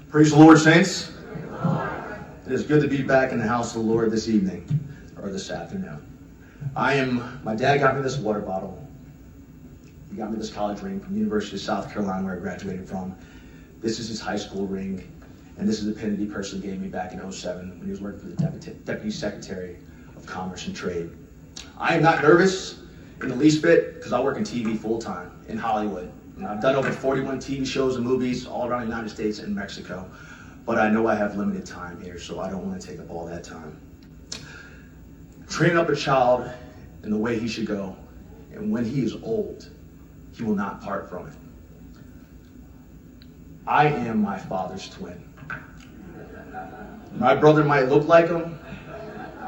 Praise the Lord, saints. It is good to be back in the house of the Lord this evening, or this afternoon. My dad got me this water bottle. He got me this college ring from the University of South Carolina, where I graduated from. This is his high school ring, and this is the pin that he personally gave me back in 2007 when he was working for the Deputy Secretary of Commerce and Trade. I am not nervous in the least bit, because I work in TV full-time in Hollywood. And I've done over 41 TV shows and movies all around the United States and Mexico. But I know I have limited time here, so I don't want to take up all that time. Train up a child in the way he should go, and when he is old, he will not part from it. I am my father's twin. My brother might look like him,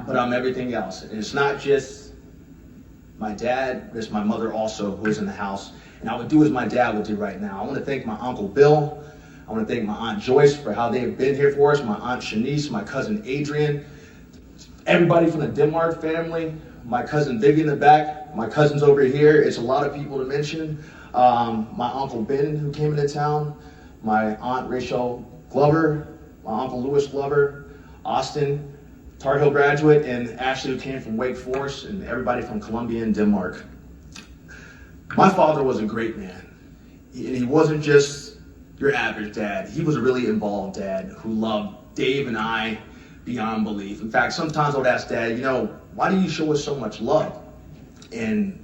but I'm everything else. And it's not just my dad, it's my mother also who is in the house. And I would do as my dad would do right now. I want to thank my Uncle Bill. I want to thank my Aunt Joyce for how they have been here for us, my Aunt Shanice, my cousin Adrian, everybody from the Denmark family, my cousin Vivian in the back, my cousins over here. It's a lot of people to mention. My Uncle Ben, who came into town, my Aunt Rachel Glover, my Uncle Louis Glover, Austin, Tar Heel graduate, and Ashley, who came from Wake Forest, and everybody from Columbia and Denmark. My father was a great man, and he wasn't just your average dad. He was a really involved dad who loved Dave and I beyond belief. In fact, sometimes I would ask Dad, why do you show us so much love? And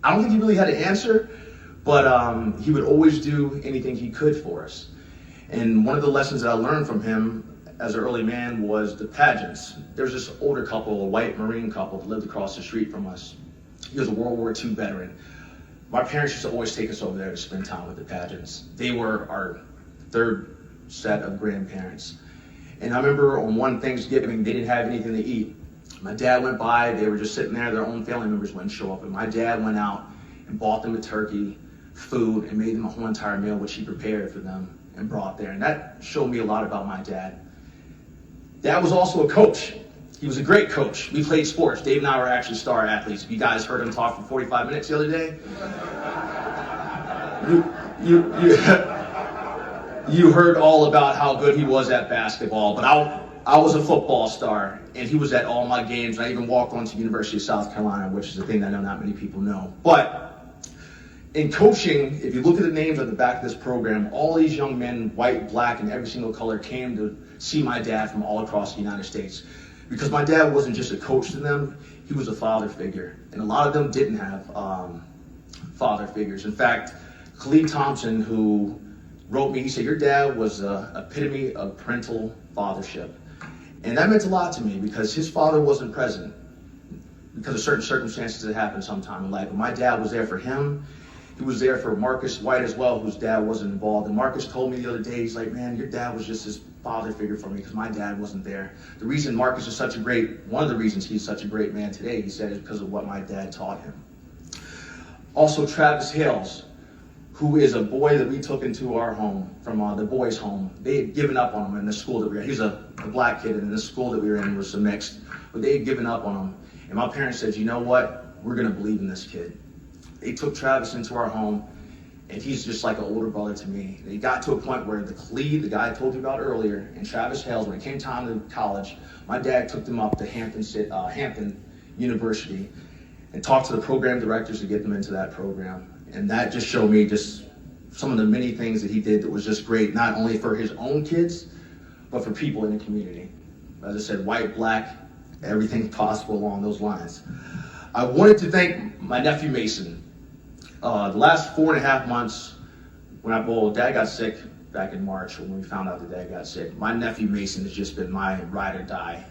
I don't think he really had an answer, but he would always do anything he could for us. And one of the lessons that I learned from him as an early man was the pageants. There was this older couple, a white Marine couple, that lived across the street from us. He was a World War II veteran. My parents used to always take us over there to spend time with the pageants. They were our third set of grandparents. And I remember on one Thanksgiving, they didn't have anything to eat. My dad went by, they were just sitting there, their own family members wouldn't show up. And my dad went out and bought them a turkey, food, and made them a whole entire meal, which he prepared for them and brought there. And that showed me a lot about my dad. Dad was also a coach. He was a great coach. We played sports. Dave and I were actually star athletes. You guys heard him talk for 45 minutes the other day. You heard all about how good he was at basketball, but I was a football star, and he was at all my games. I even walked on to University of South Carolina, which is a thing that I know not many people know. But in coaching, if you look at the names at the back of this program, all these young men, white, black, and every single color, came to see my dad from all across the United States. Because my dad wasn't just a coach to them, he was a father figure. And a lot of them didn't have father figures. In fact, Khalid Thompson, who wrote me, he said, your dad was the epitome of parental fathership. And that meant a lot to me because his father wasn't present because of certain circumstances that happened sometime in life. But my dad was there for him. He was there for Marcus White as well, whose dad wasn't involved. And Marcus told me the other day, he's like, man, your dad was just this father figure for me because my dad wasn't there. The reason Marcus is one of the reasons he's such a great man today, he said, is because of what my dad taught him. Also, Travis Hales, who is a boy that we took into our home, from the boys' home. They had given up on him in the school that we were in. He was a black kid, and in the school that we were in was mixed. But they had given up on him. And my parents said, you know what? We're going to believe in this kid. They took Travis into our home, and he's just like an older brother to me. And he got to a point where the Khalid, the guy I told you about earlier, and Travis Hales, when it came time to college, my dad took them up to Hampton University and talked to the program directors to get them into that program. And that just showed me just some of the many things that he did that was just great, not only for his own kids, but for people in the community. As I said, white, black, everything possible along those lines. I wanted to thank my nephew Mason. The last 4.5 months, Dad got sick back in March when we found out that Dad got sick. My nephew Mason has just been my ride or die.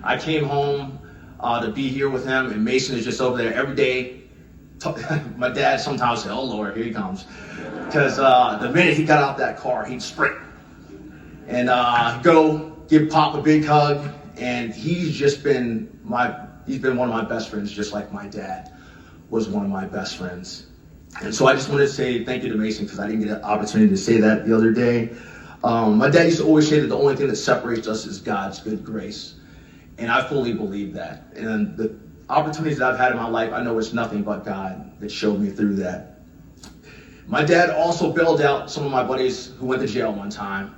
I came home to be here with him, and Mason is just over there every day. My dad sometimes said, oh Lord, here he comes. Because the minute he got out that car, he'd sprint and go give Pop a big hug. And he's been one of my best friends, just like my dad was one of my best friends. And so I just wanted to say thank you to Mason because I didn't get an opportunity to say that the other day. My dad used to always say that the only thing that separates us is God's good grace. And I fully believe that. And the opportunities that I've had in my life, I know it's nothing but God that showed me through that. My dad also bailed out some of my buddies who went to jail one time.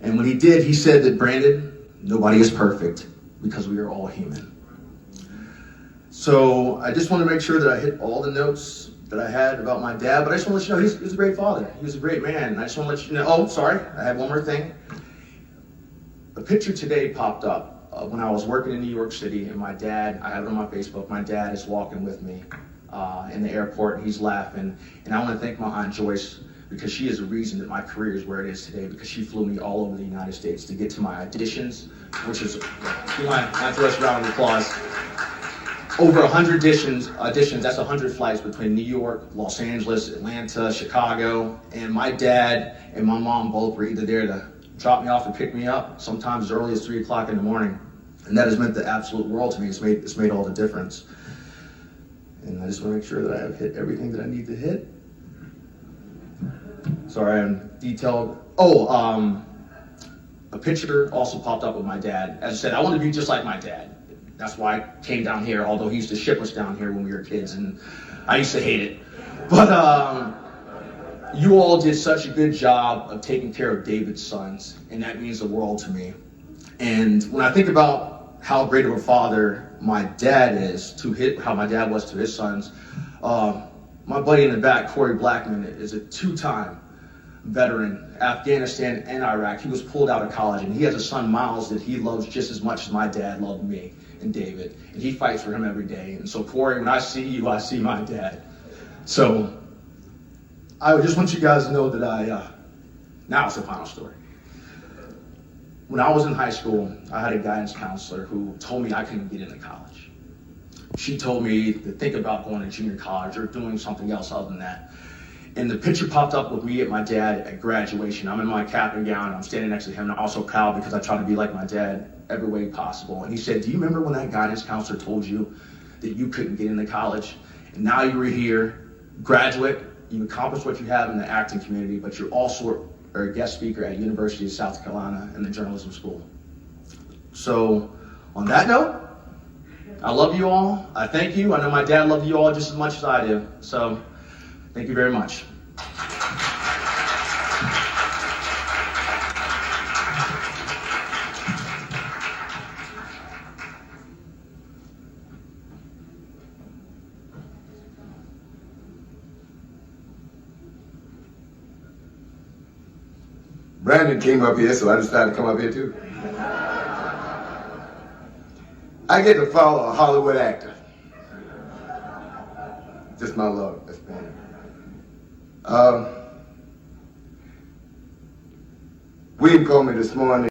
And when he did, he said that, Brandon, nobody is perfect because we are all human. So I just want to make sure that I hit all the notes that I had about my dad, but I just want to let you know he was a great father. He was a great man. And I just want to let you know, oh, sorry, I have one more thing. A picture today popped up when I was working in New York City, and my dad, I have it on my Facebook, my dad is walking with me in the airport, and he's laughing. And I want to thank my Aunt Joyce, because she is the reason that my career is where it is today, because she flew me all over the United States to get to my auditions, which is, Aunt Joyce, round of applause. Over 100 auditions, that's 100 flights between New York, Los Angeles, Atlanta, Chicago, and my dad and my mom both were either there to drop me off and pick me up, sometimes as early as 3 o'clock in the morning. And that has meant the absolute world to me. It's made all the difference. And I just want to make sure that I have hit everything that I need to hit. Sorry, I'm detailed. A picture also popped up with my dad. As I said, I want to be just like my dad. That's why I came down here, although he used to ship us down here when we were kids, and I used to hate it. But you all did such a good job of taking care of David's sons, and that means the world to me. And when I think about how great of a father my dad is how my dad was to his sons, my buddy in the back, Corey Blackman, is a 2-time veteran, Afghanistan and Iraq. He was pulled out of college, and he has a son, Miles, that he loves just as much as my dad loved me and David, and he fights for him every day. And so, Corey, when I see you, I see my dad. So I just want you guys to know that now it's the final story. When I was in high school, I had a guidance counselor who told me I couldn't get into college. She told me to think about going to junior college or doing something else other than that. And the picture popped up with me and my dad at graduation. I'm in my cap and gown, and I'm standing next to him, and I'm also proud because I try to be like my dad every way possible. And he said, do you remember when that guidance counselor told you that you couldn't get into college? And now you were here, graduate, you accomplished what you have in the acting community, but you're also a guest speaker at University of South Carolina in the journalism school. So on that note, I love you all. I thank you. I know my dad loved you all just as much as I do. So thank you very much. Brandon came up here, so I decided to come up here too. I get to follow a Hollywood actor. Just my luck, that's Brandon. William called me this morning.